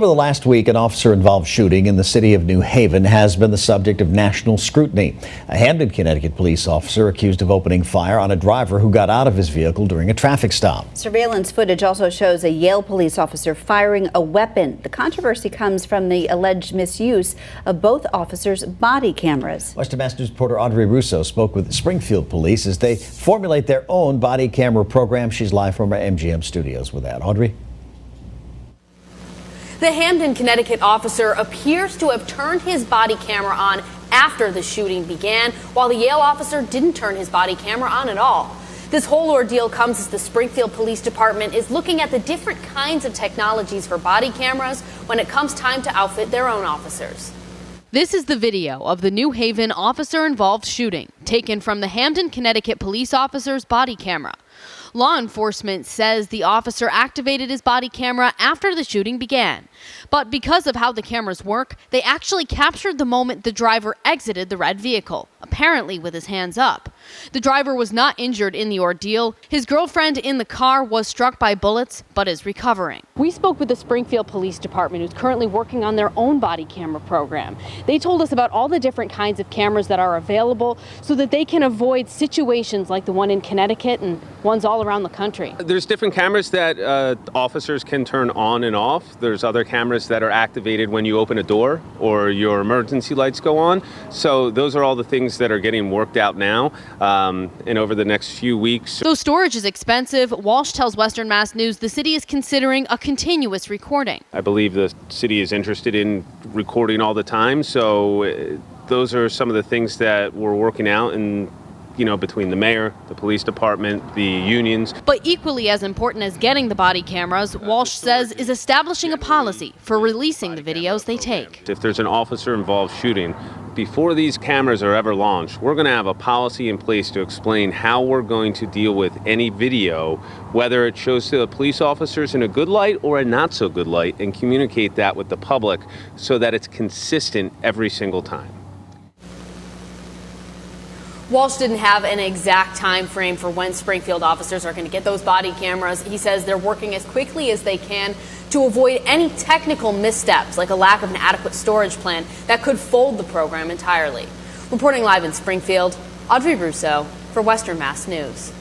Over the last week, an officer-involved shooting in the city of New Haven has been the subject of national scrutiny. A Hamden, Connecticut police officer accused of opening fire on a driver who got out of his vehicle during a traffic stop. Surveillance footage also shows a Yale police officer firing a weapon. The controversy comes from the alleged misuse of both officers' body cameras. Western Mass News reporter Audrey Russo spoke with Springfield Police as they formulate their own body camera program. She's live from our MGM studios with that. Audrey? The Hamden, Connecticut officer appears to have turned his body camera on after the shooting began, while the Yale officer didn't turn his body camera on at all. This whole ordeal comes as the Springfield Police Department is looking at the different kinds of technologies for body cameras when it comes time to outfit their own officers. This is the video of the New Haven officer-involved shooting, taken from the Hamden, Connecticut police officer's body camera. Law enforcement says the officer activated his body camera after the shooting began. But because of how the cameras work, they actually captured the moment the driver exited the red vehicle, apparently with his hands up. The driver was not injured in the ordeal. His girlfriend in the car was struck by bullets, but is recovering. We spoke with the Springfield Police Department, who's currently working on their own body camera program. They told us about all the different kinds of cameras that are available so that they can avoid situations like the one in Connecticut and ones all around the country. There's different cameras that officers can turn on and off. There's other cameras that are activated when you open a door or your emergency lights go on. So those are all the things that are getting worked out now and over the next few weeks. Though storage is expensive, Walsh tells Western Mass News the city is considering a continuous recording. I believe the city is interested in recording all the time. So those are some of the things that we're working out and between the mayor, the police department, the unions. But equally as important as getting the body cameras, Walsh says, is establishing a policy for releasing the videos they take. If there's an officer-involved shooting, before these cameras are ever launched, we're going to have a policy in place to explain how we're going to deal with any video, whether it shows to the police officers in a good light or a not so good light, and communicate that with the public so that it's consistent every single time. Walsh didn't have an exact time frame for when Springfield officers are going to get those body cameras. He says they're working as quickly as they can to avoid any technical missteps, like a lack of an adequate storage plan that could fold the program entirely. Reporting live in Springfield, Audrey Russo for Western Mass News.